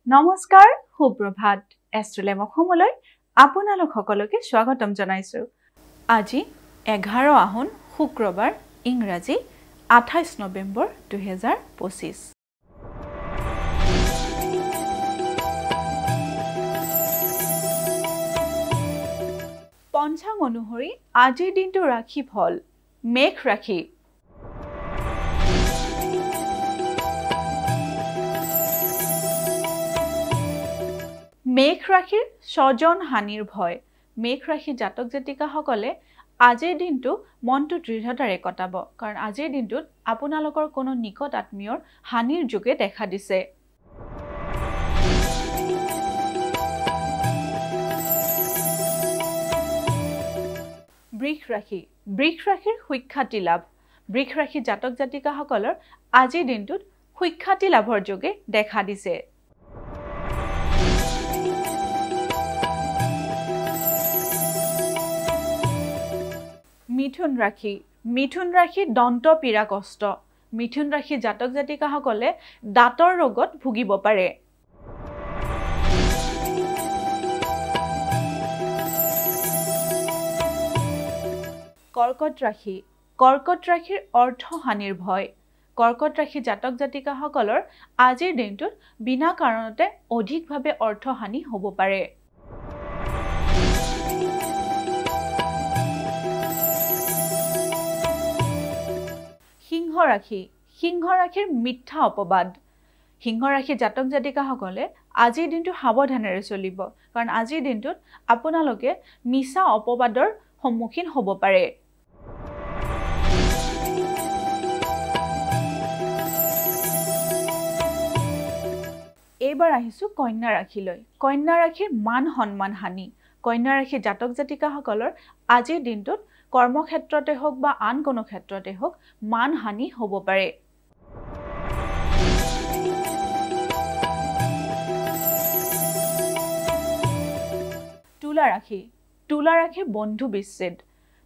নমস্কাৰ সুপ্ৰভাত এষ্ট্ৰলেম অসমলৈ আপোনালোক সকলোকে স্বাগতম জনাইছো আজি 11 আহোন শুক্ৰবাৰ ইংৰাজী 28 নৱেম্বৰ 2025 পঞ্চাং অনুসৰি আজিৰ দিনটো ৰাখি ফল মেঘ ৰাখি মেঘ ৰাশিৰ স্বজন হানিৰ ভয় মেঘ ৰাশি জাতক জাতিকা সকলে আজিৰ দিনটো মনটো দৃঢ়তাৰে কটাব কাৰণ আজিৰ দিনটোত আপোনালোকৰ কোনো নিকট আত্মীয়ৰ হানিৰ যোগে দেখা দিছে বৃষ ৰাশিৰ সুখ্যাতি লাভ বৃষ ৰাশি জাতক জাতিকা সকলৰ আজিৰ দিনটোত সুখ্যাতি লাভৰ যোগে দেখা দিছে মিথুন ৰাশি দন্ত পীড়া কষ্ট মিথুন ৰাশি জাতক জাতিকা সকলে দাঁতৰ ৰোগত ভুগিব পাৰে কৰ্কট ৰাশিৰ অৰ্থ হানিৰ ভয় কৰ্কট ৰাশি জাতক জাতিকা সকলৰ আজিৰ দিনটোত বিনা কাৰণতে অধিকভাৱে অৰ্থ হানি হ'ব পাৰে সিংহ ৰাশিৰ মিথ্যা অপবাদ সিংহ ৰাশি জাতক জাতিকা সকলে আজিৰ দিনটো সাৱধানেৰে চলিব কাৰণ আজিৰ দিনটোত আপোনালোকে মিছা অপবাদৰ সন্মুখীন হ'ব পাৰে এইবাৰ আহিছো কন্যা ৰাশিলৈ কন্যা ৰাশিৰ মান সন্মান হানি কন্যা ৰাশি জাতক জাতিকা সকলৰ আজিৰ দিনটোত কৰ্মক্ষেত্ৰতে হোক বা আন কোনো ক্ষেত্ৰতে হোক মান হানি হ'ব পাৰে তুলা ৰাশি বন্ধু বিচ্ছেদ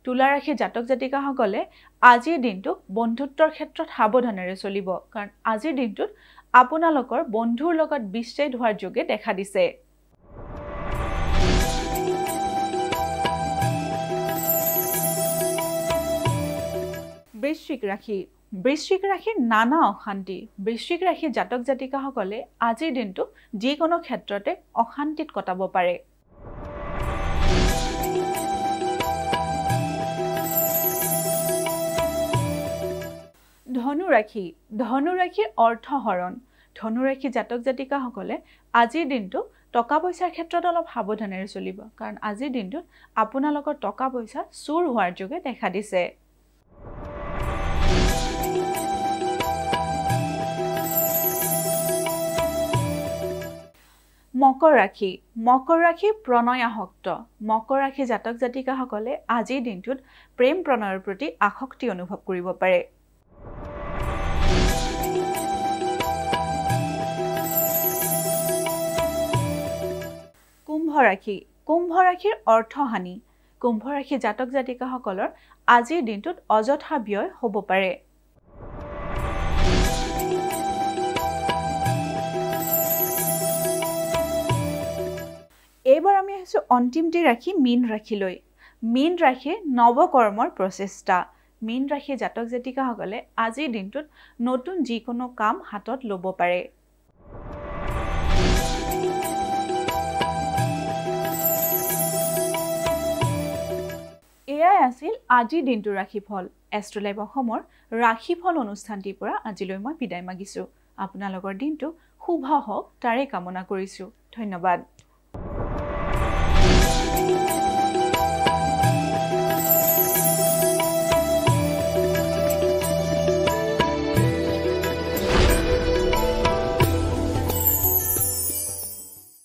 তুলা ৰাশি জাতক জাতিকা সকলে আজিৰ দিনটো বন্ধুত্বৰ ক্ষেত্ৰত সাৱধানেৰে চলিব কাৰণ আজিৰ দিনটোত আপোনালোকৰ বন্ধুৰ লগত বিচ্ছেদ হোৱাৰ যোগে দেখা দিছে বৃশ্চিক ৰাশিৰ নানা অশান্তি বৃশ্চিক ৰাশি জাতক জাতিকা সকলে আজিৰ দিনটো যিকোনো ক্ষেত্ৰতে অশান্তিত কটাব পাৰে ধনু ৰাশিৰ অৰ্থ হৰণ ধনু ৰাশি জাতক জাতিকা সকলে আজিৰ দিনটো টকা পইচাৰ ক্ষেত্ৰত অলপ সাৱধানেৰে চলিব কাৰণ আজিৰ দিনটোত আপোনালোকৰ টকা পইচা চুৰ হোৱাৰ যোগে দেখা দিছে মকৰ ৰাশি প্ৰণয়াসক্ত মকৰ ৰাশি জাতক জাতিকা সকলে আজিৰ দিনটোত প্ৰেম প্ৰণয়ৰ প্ৰতি আসক্তি অনুভৱ কৰিব পাৰে কুম্ভ ৰাশিৰ অৰ্থ হানি কুম্ভ ৰাশি জাতক জাতিকা সকলৰ আজিৰ দিনটোত অযথা ব্যয় হ'ব পাৰে এইবাৰ আমি আহিছো অন্তিমটি ৰাশি মীন ৰাশিলৈ মীন ৰাশিৰ নৱকৰ্মৰ প্ৰচেষ্টা মীন ৰাশি জাতক জাতিকা সকলে আজিৰ দিনটোত নতুন যিকোনো কাম হাতত ল'ব পাৰে এয়াই আছিল আজিৰ দিনটো ৰাশিফল এষ্ট্ৰলাইভ অসমৰ ৰাশিফল অনুষ্ঠানটিৰ পৰা আজিলৈ মই বিদায় মাগিছো আপোনালোকৰ দিনটো শুভ হওক তাৰে কামনা কৰিছো ধন্যবাদ